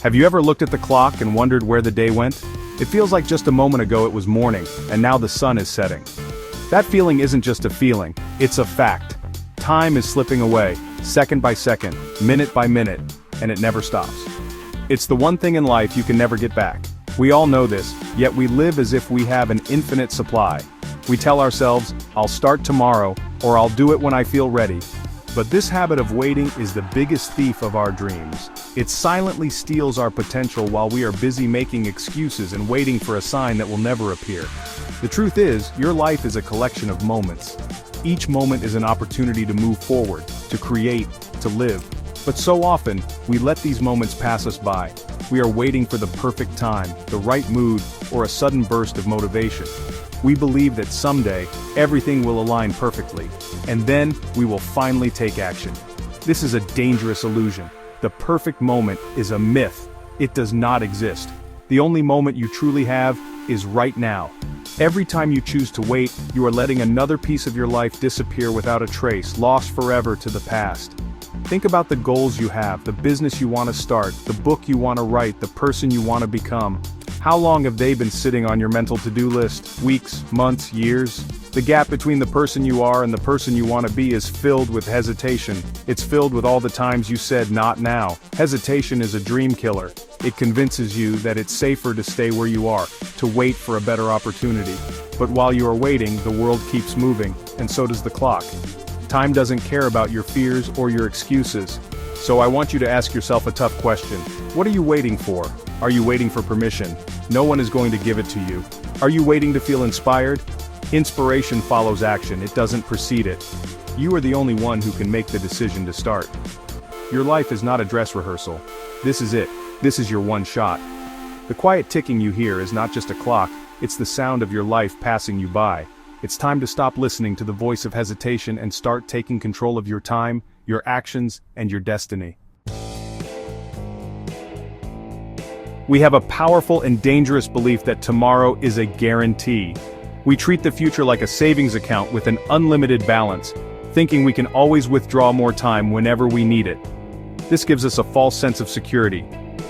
Have you ever looked at the clock and wondered where the day went? It feels like just a moment ago it was morning, and now the sun is setting. That feeling isn't just a feeling, it's a fact. Time is slipping away, second by second, minute by minute, and it never stops. It's the one thing in life you can never get back. We all know this, yet we live as if we have an infinite supply. We tell ourselves, I'll start tomorrow, or I'll do it when I feel ready. But this habit of waiting is the biggest thief of our dreams. It silently steals our potential while we are busy making excuses and waiting for a sign that will never appear. The truth is, your life is a collection of moments. Each moment is an opportunity to move forward, to create, to live. But so often, we let these moments pass us by. We are waiting for the perfect time, the right mood, or a sudden burst of motivation. We believe that someday, everything will align perfectly, and then we will finally take action. This is a dangerous illusion. The perfect moment is a myth. It does not exist. The only moment you truly have is right now. Every time you choose to wait, you are letting another piece of your life disappear without a trace, lost forever to the past. Think about the goals you have, the business you want to start, the book you want to write, the person you want to become. How long have they been sitting on your mental to-do list? Weeks, months, years? The gap between the person you are and the person you want to be is filled with hesitation. It's filled with all the times you said not now. Hesitation is a dream killer. It convinces you that it's safer to stay where you are, to wait for a better opportunity. But while you are waiting, the world keeps moving, and so does the clock. Time doesn't care about your fears or your excuses. So I want you to ask yourself a tough question. What are you waiting for? Are you waiting for permission? No one is going to give it to you. Are you waiting to feel inspired? Inspiration follows action, it doesn't precede it. You are the only one who can make the decision to start. Your life is not a dress rehearsal. This is it. This is your one shot. The quiet ticking you hear is not just a clock, it's the sound of your life passing you by. It's time to stop listening to the voice of hesitation and start taking control of your time, your actions, and your destiny. We have a powerful and dangerous belief that tomorrow is a guarantee. We treat the future like a savings account with an unlimited balance, thinking we can always withdraw more time whenever we need it. This gives us a false sense of security.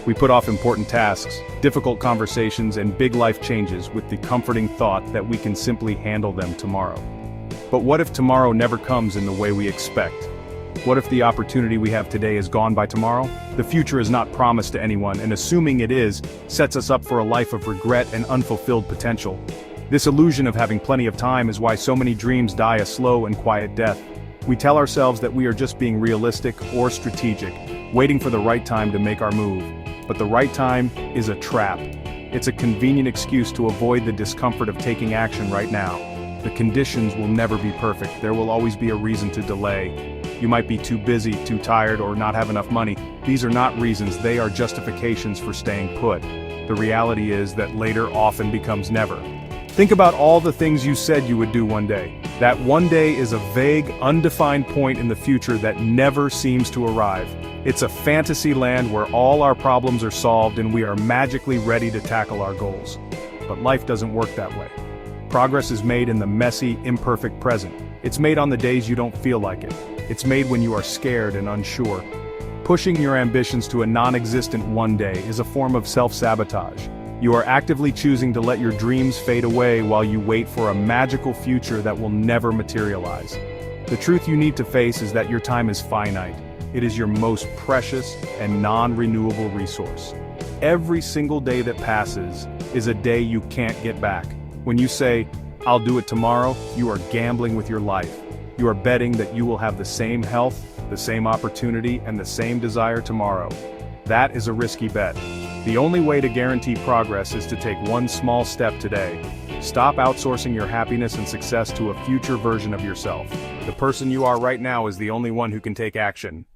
We put off important tasks, difficult conversations, and big life changes with the comforting thought that we can simply handle them tomorrow. But what if tomorrow never comes in the way we expect? What if the opportunity we have today is gone by tomorrow? The future is not promised to anyone, and assuming it is, sets us up for a life of regret and unfulfilled potential. This illusion of having plenty of time is why so many dreams die a slow and quiet death. We tell ourselves that we are just being realistic or strategic, waiting for the right time to make our move. But the right time is a trap. It's a convenient excuse to avoid the discomfort of taking action right now. The conditions will never be perfect. There will always be a reason to delay. You might be too busy, too tired, or not have enough money. These are not reasons, they are justifications for staying put. The reality is that later often becomes never. Think about all the things you said you would do one day. That one day is a vague, undefined point in the future that never seems to arrive. It's a fantasy land where all our problems are solved and we are magically ready to tackle our goals. But life doesn't work that way. Progress is made in the messy, imperfect present. It's made on the days you don't feel like it. It's made when you are scared and unsure. Pushing your ambitions to a non-existent one day is a form of self-sabotage. You are actively choosing to let your dreams fade away while you wait for a magical future that will never materialize. The truth you need to face is that your time is finite. It is your most precious and non-renewable resource. Every single day that passes is a day you can't get back. When you say, "I'll do it tomorrow," you are gambling with your life. You are betting that you will have the same health, the same opportunity, and the same desire tomorrow. That is a risky bet. The only way to guarantee progress is to take one small step today. Stop outsourcing your happiness and success to a future version of yourself. The person you are right now is the only one who can take action.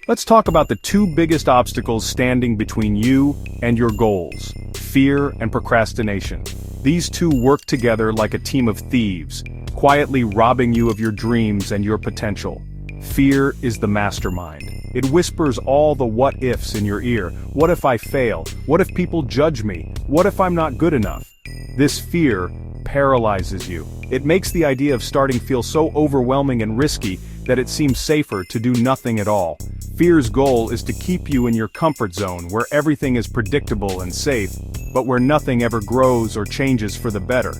Let's talk about the two biggest obstacles standing between you and your goals: fear and procrastination. These two work together like a team of thieves, quietly robbing you of your dreams and your potential. Fear is the mastermind. It whispers all the what-ifs in your ear. What if I fail? What if people judge me? What if I'm not good enough? This fear paralyzes you. It makes the idea of starting feel so overwhelming and risky that it seems safer to do nothing at all. Fear's goal is to keep you in your comfort zone where everything is predictable and safe, but where nothing ever grows or changes for the better.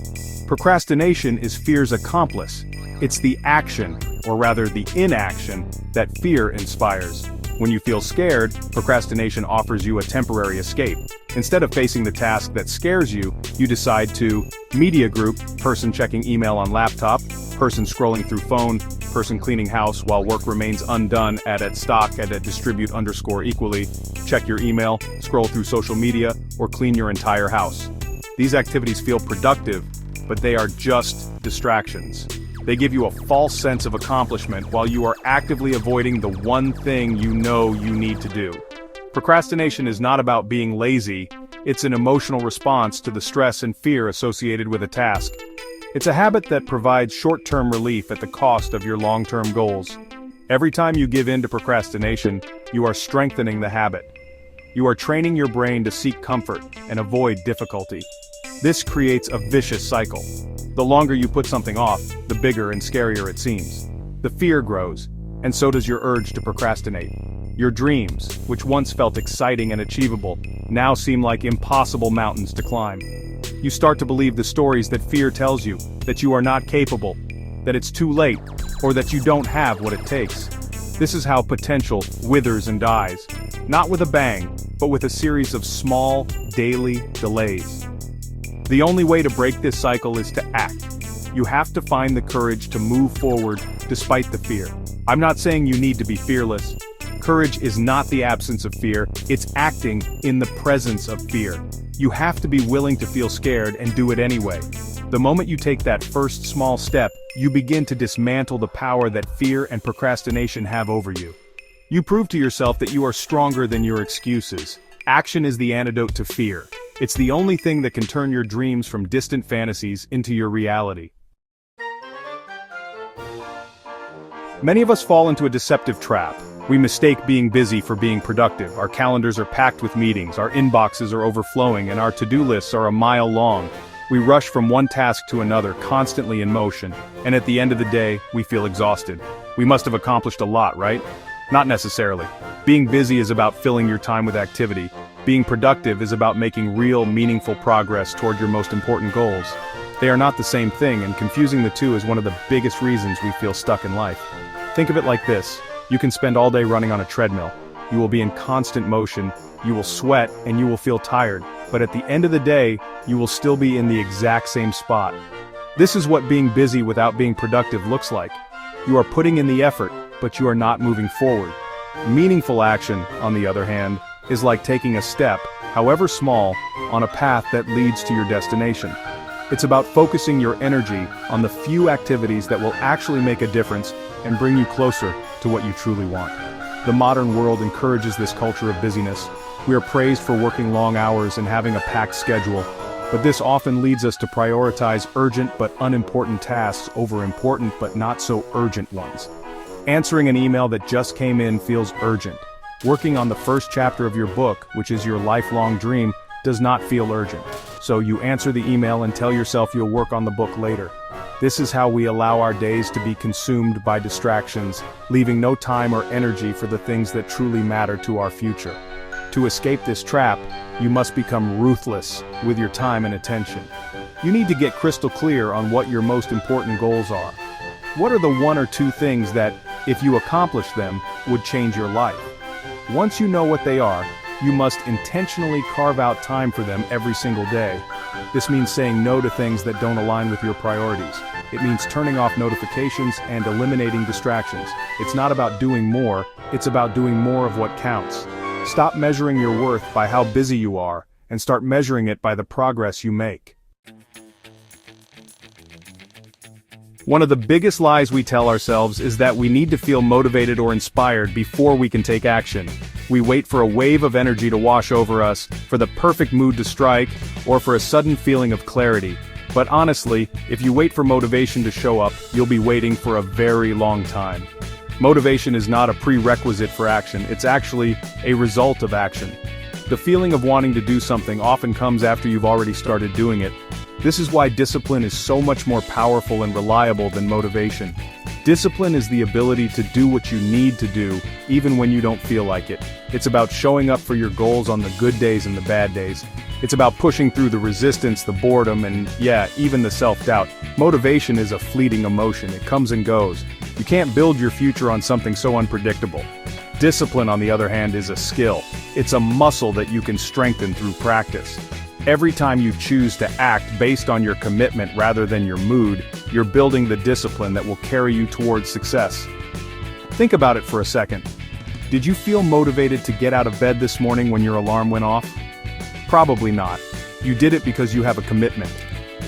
Procrastination is fear's accomplice. It's the action, or rather the inaction, that fear inspires. When you feel scared, procrastination offers you a temporary escape. Instead of facing the task that scares you, you decide to media group, person checking email on laptop, person scrolling through phone, person cleaning house while work remains undone at stock at distribute_equally, check your email, scroll through social media, or clean your entire house. These activities feel productive, but they are just distractions. They give you a false sense of accomplishment while you are actively avoiding the one thing you know you need to do. Procrastination is not about being lazy, it's an emotional response to the stress and fear associated with a task. It's a habit that provides short-term relief at the cost of your long-term goals. Every time you give in to procrastination, you are strengthening the habit. You are training your brain to seek comfort and avoid difficulty. This creates a vicious cycle. The longer you put something off, the bigger and scarier it seems. The fear grows, and so does your urge to procrastinate. Your dreams, which once felt exciting and achievable, now seem like impossible mountains to climb. You start to believe the stories that fear tells you, that you are not capable, that it's too late, or that you don't have what it takes. This is how potential withers and dies, not with a bang, but with a series of small, daily delays. The only way to break this cycle is to act. You have to find the courage to move forward despite the fear. I'm not saying you need to be fearless. Courage is not the absence of fear, it's acting in the presence of fear. You have to be willing to feel scared and do it anyway. The moment you take that first small step, you begin to dismantle the power that fear and procrastination have over you. You prove to yourself that you are stronger than your excuses. Action is the antidote to fear. It's the only thing that can turn your dreams from distant fantasies into your reality. Many of us fall into a deceptive trap. We mistake being busy for being productive. Our calendars are packed with meetings, our inboxes are overflowing, and our to-do lists are a mile long. We rush from one task to another, constantly in motion, and at the end of the day, we feel exhausted. We must have accomplished a lot, right? Not necessarily. Being busy is about filling your time with activity. Being productive is about making real, meaningful progress toward your most important goals. They are not the same thing, and confusing the two is one of the biggest reasons we feel stuck in life. Think of it like this. You can spend all day running on a treadmill. You will be in constant motion, you will sweat, and you will feel tired. But at the end of the day, you will still be in the exact same spot. This is what being busy without being productive looks like. You are putting in the effort, but you are not moving forward. Meaningful action, on the other hand, is like taking a step, however small, on a path that leads to your destination. It's about focusing your energy on the few activities that will actually make a difference and bring you closer to what you truly want. The modern world encourages this culture of busyness. We are praised for working long hours and having a packed schedule, but this often leads us to prioritize urgent but unimportant tasks over important but not so urgent ones. Answering an email that just came in feels urgent. Working on the first chapter of your book, which is your lifelong dream, does not feel urgent. So you answer the email and tell yourself you'll work on the book later. This is how we allow our days to be consumed by distractions, leaving no time or energy for the things that truly matter to our future. To escape this trap, you must become ruthless with your time and attention. You need to get crystal clear on what your most important goals are. What are the one or two things that, if you accomplish them, would change your life? Once you know what they are, you must intentionally carve out time for them every single day. This means saying no to things that don't align with your priorities. It means turning off notifications and eliminating distractions. It's not about doing more, it's about doing more of what counts. Stop measuring your worth by how busy you are, and start measuring it by the progress you make. One of the biggest lies we tell ourselves is that we need to feel motivated or inspired before we can take action. We wait for a wave of energy to wash over us, for the perfect mood to strike, or for a sudden feeling of clarity. But honestly, if you wait for motivation to show up, you'll be waiting for a very long time. Motivation is not a prerequisite for action, it's actually a result of action. The feeling of wanting to do something often comes after you've already started doing it. This is why discipline is so much more powerful and reliable than motivation. Discipline is the ability to do what you need to do, even when you don't feel like it. It's about showing up for your goals on the good days and the bad days. It's about pushing through the resistance, the boredom, and yeah, even the self-doubt. Motivation is a fleeting emotion. It comes and goes. You can't build your future on something so unpredictable. Discipline, on the other hand, is a skill. It's a muscle that you can strengthen through practice. Every time you choose to act based on your commitment rather than your mood, you're building the discipline that will carry you towards success. Think about it for a second. Did you feel motivated to get out of bed this morning when your alarm went off? Probably not. You did it because you have a commitment.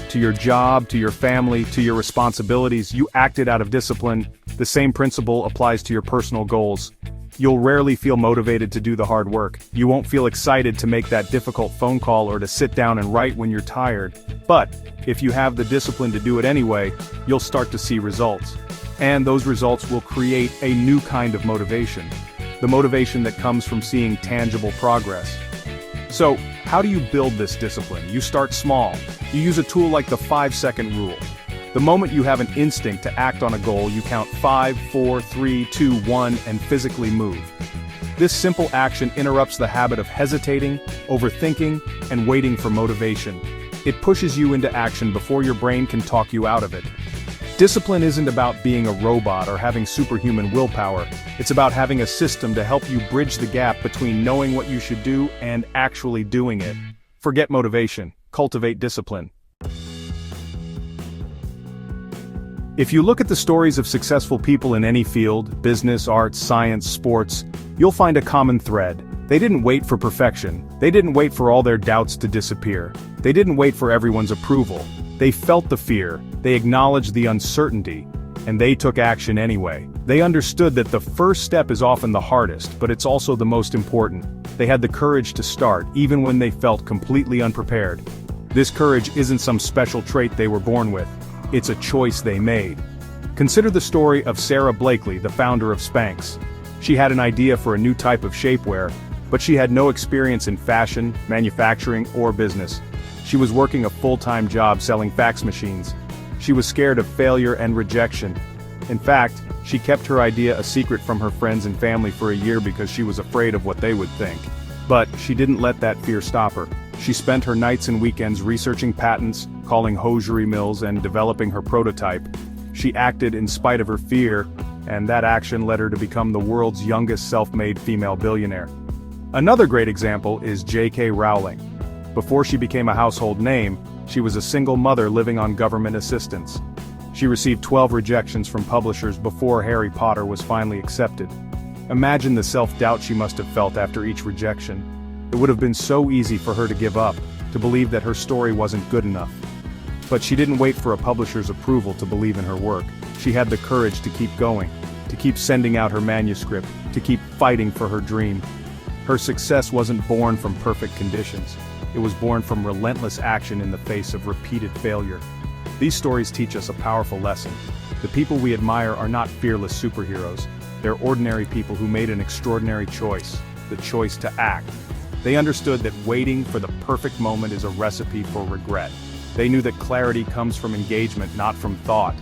To your job, to your family, to your responsibilities, you acted out of discipline. The same principle applies to your personal goals. You'll rarely feel motivated to do the hard work. You won't feel excited to make that difficult phone call or to sit down and write when you're tired. But, if you have the discipline to do it anyway, you'll start to see results. And those results will create a new kind of motivation. The motivation that comes from seeing tangible progress. So, how do you build this discipline? You start small. You use a tool like the 5-second rule. The moment you have an instinct to act on a goal, you count 5, 4, 3, 2, 1, and physically move. This simple action interrupts the habit of hesitating, overthinking, and waiting for motivation. It pushes you into action before your brain can talk you out of it. Discipline isn't about being a robot or having superhuman willpower. It's about having a system to help you bridge the gap between knowing what you should do and actually doing it. Forget motivation. Cultivate discipline. If you look at the stories of successful people in any field, business, arts, science, sports, you'll find a common thread. They didn't wait for perfection. They didn't wait for all their doubts to disappear. They didn't wait for everyone's approval. They felt the fear, they acknowledged the uncertainty, and they took action anyway. They understood that the first step is often the hardest, but it's also the most important. They had the courage to start, even when they felt completely unprepared. This courage isn't some special trait they were born with. It's a choice they made. Consider the story of Sarah Blakely, the founder of Spanx. She had an idea for a new type of shapewear, but she had no experience in fashion, manufacturing, or business. She was working a full-time job selling fax machines. She was scared of failure and rejection. In fact, she kept her idea a secret from her friends and family for a year because she was afraid of what they would think. But she didn't let that fear stop her. She spent her nights and weekends researching patents, calling hosiery mills, and developing her prototype. She acted in spite of her fear, and that action led her to become the world's youngest self-made female billionaire. Another great example is J.K. Rowling. Before she became a household name, she was a single mother living on government assistance. She received 12 rejections from publishers before Harry Potter was finally accepted. Imagine the self-doubt she must have felt after each rejection. It would have been so easy for her to give up, to believe that her story wasn't good enough. But she didn't wait for a publisher's approval to believe in her work. She had the courage to keep going, to keep sending out her manuscript, to keep fighting for her dream. Her success wasn't born from perfect conditions. It was born from relentless action in the face of repeated failure. These stories teach us a powerful lesson. The people we admire are not fearless superheroes. They're ordinary people who made an extraordinary choice, the choice to act. They understood that waiting for the perfect moment is a recipe for regret. They knew that clarity comes from engagement, not from thought.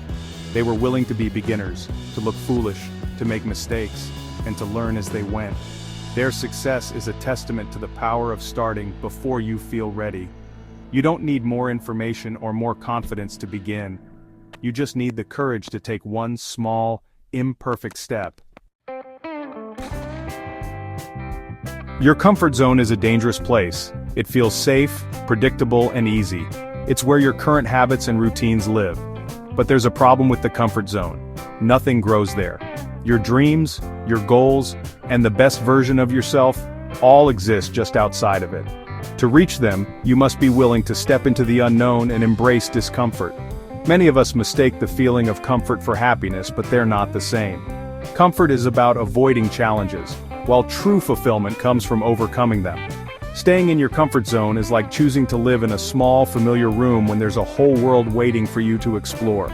They were willing to be beginners, to look foolish, to make mistakes, and to learn as they went. Their success is a testament to the power of starting before you feel ready. You don't need more information or more confidence to begin. You just need the courage to take one small, imperfect step. Your comfort zone is a dangerous place. It feels safe, predictable, and easy. It's where your current habits and routines live. But there's a problem with the comfort zone. Nothing grows there. Your dreams, your goals, and the best version of yourself all exist just outside of it. To reach them, you must be willing to step into the unknown and embrace discomfort. Many of us mistake the feeling of comfort for happiness, but they're not the same. Comfort is about avoiding challenges, while true fulfillment comes from overcoming them. Staying in your comfort zone is like choosing to live in a small, familiar room when there's a whole world waiting for you to explore.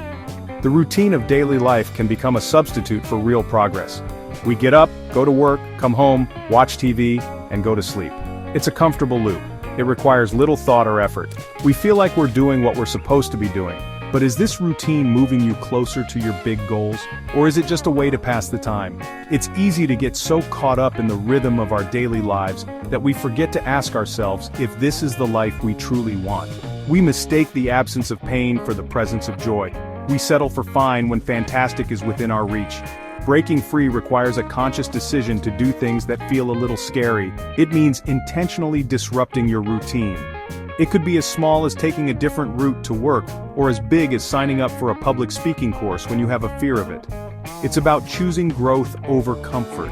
The routine of daily life can become a substitute for real progress. We get up, go to work, come home, watch TV, and go to sleep. It's a comfortable loop. It requires little thought or effort. We feel like we're doing what we're supposed to be doing, But is this routine moving you closer to your big goals, or is it just a way to pass the time? It's easy to get so caught up in the rhythm of our daily lives that we forget to ask ourselves if this is the life we truly want. We mistake the absence of pain for the presence of joy. We settle for fine when fantastic is within our reach. Breaking free requires a conscious decision to do things that feel a little scary. It means intentionally disrupting your routine. It could be as small as taking a different route to work, or as big as signing up for a public speaking course when you have a fear of it. It's about choosing growth over comfort.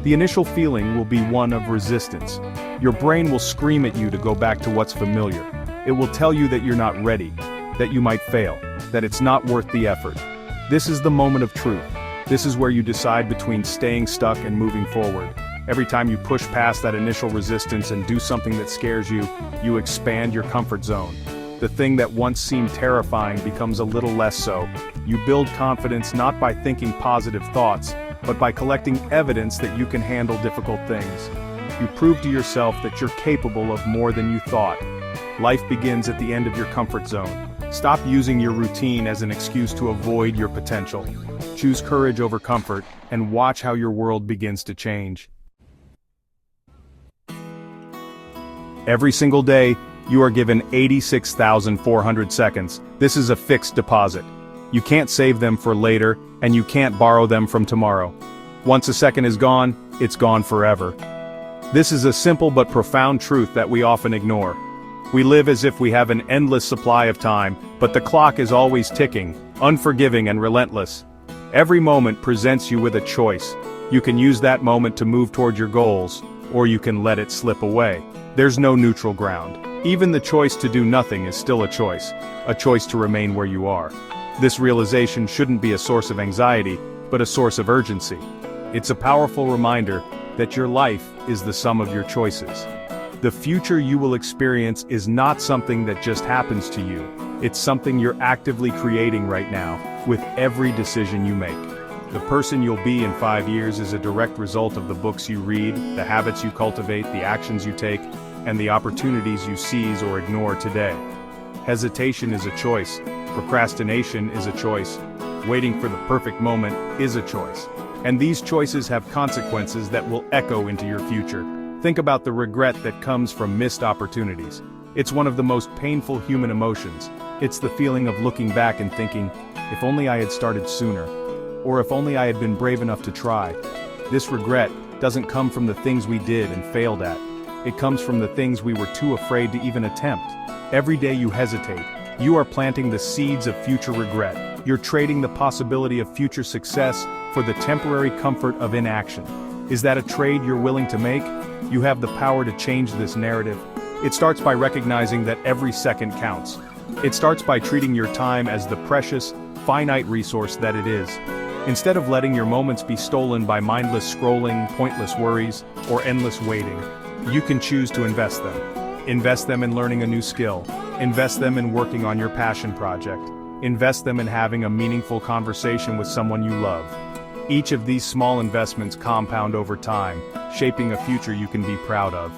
The initial feeling will be one of resistance. Your brain will scream at you to go back to what's familiar. It will tell you that you're not ready, that you might fail, that it's not worth the effort. This is the moment of truth. This is where you decide between staying stuck and moving forward. Every time you push past that initial resistance and do something that scares you, you expand your comfort zone. The thing that once seemed terrifying becomes a little less so. You build confidence not by thinking positive thoughts, but by collecting evidence that you can handle difficult things. You prove to yourself that you're capable of more than you thought. Life begins at the end of your comfort zone. Stop using your routine as an excuse to avoid your potential. Choose courage over comfort, and watch how your world begins to change. Every single day, you are given 86,400 seconds. This is a fixed deposit. You can't save them for later, and you can't borrow them from tomorrow. Once a second is gone, it's gone forever. This is a simple but profound truth that we often ignore. We live as if we have an endless supply of time, but the clock is always ticking, unforgiving and relentless. Every moment presents you with a choice. You can use that moment to move toward your goals, or you can let it slip away. There's no neutral ground. Even the choice to do nothing is still a choice to remain where you are. This realization shouldn't be a source of anxiety, but a source of urgency. It's a powerful reminder that your life is the sum of your choices. The future you will experience is not something that just happens to you. It's something you're actively creating right now, with every decision you make. The person you'll be in 5 years is a direct result of the books you read, the habits you cultivate, the actions you take, and the opportunities you seize or ignore today. Hesitation is a choice. Procrastination is a choice. Waiting for the perfect moment is a choice. And these choices have consequences that will echo into your future. Think about the regret that comes from missed opportunities. It's one of the most painful human emotions. It's the feeling of looking back and thinking, if only I had started sooner. Or if only I had been brave enough to try. This regret doesn't come from the things we did and failed at. It comes from the things we were too afraid to even attempt. Every day you hesitate, you are planting the seeds of future regret. You're trading the possibility of future success for the temporary comfort of inaction. Is that a trade you're willing to make? You have the power to change this narrative. It starts by recognizing that every second counts. It starts by treating your time as the precious, finite resource that it is. Instead of letting your moments be stolen by mindless scrolling, pointless worries, or endless waiting, you can choose to invest them. Invest them in learning a new skill. Invest them in working on your passion project. Invest them in having a meaningful conversation with someone you love. Each of these small investments compound over time, shaping a future you can be proud of.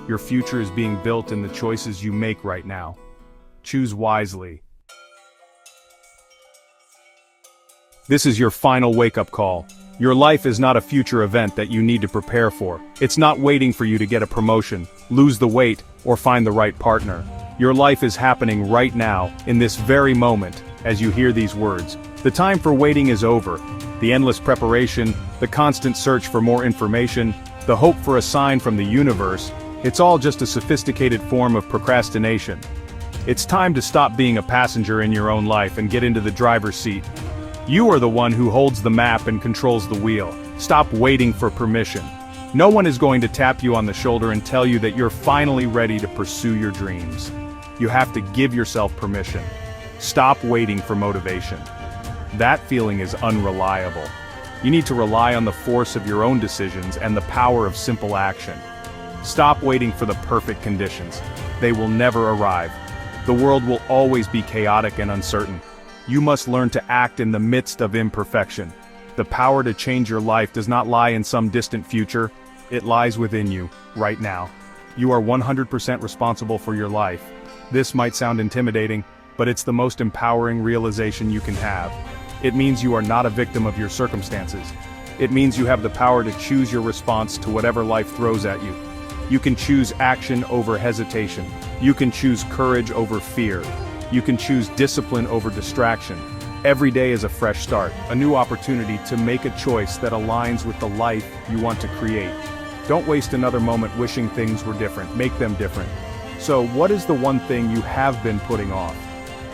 Your future is being built in the choices you make right now. Choose wisely. This is your final wake-up call. Your life is not a future event that you need to prepare for. It's not waiting for you to get a promotion, lose the weight, or find the right partner. Your life is happening right now, in this very moment, as you hear these words. The time for waiting is over. The endless preparation, the constant search for more information, the hope for a sign from the universe, it's all just a sophisticated form of procrastination. It's time to stop being a passenger in your own life and get into the driver's seat. You are the one who holds the map and controls the wheel. Stop waiting for permission. No one is going to tap you on the shoulder and tell you that you're finally ready to pursue your dreams. You have to give yourself permission. Stop waiting for motivation. That feeling is unreliable. You need to rely on the force of your own decisions and the power of simple action. Stop waiting for the perfect conditions. They will never arrive. The world will always be chaotic and uncertain. You must learn to act in the midst of imperfection. The power to change your life does not lie in some distant future. It lies within you, right now. You are 100% responsible for your life. This might sound intimidating, but it's the most empowering realization you can have. It means you are not a victim of your circumstances. It means you have the power to choose your response to whatever life throws at you. You can choose action over hesitation. You can choose courage over fear. You can choose discipline over distraction. Every day is a fresh start, a new opportunity to make a choice that aligns with the life you want to create. Don't waste another moment wishing things were different, make them different. So, what is the one thing you have been putting off?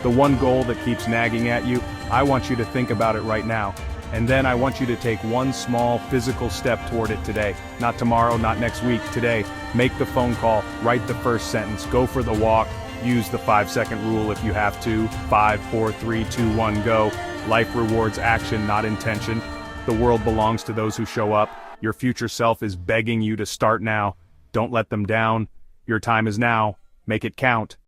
The one goal that keeps nagging at you? I want you to think about it right now. And then I want you to take one small physical step toward it today. Not tomorrow, not next week, today. Make the phone call, write the first sentence, go for the walk, use the 5-second rule if you have to. 5, 4, 3, 2, 1, go. Life rewards action, not intention. The world belongs to those who show up. Your future self is begging you to start now. Don't let them down. Your time is now. Make it count.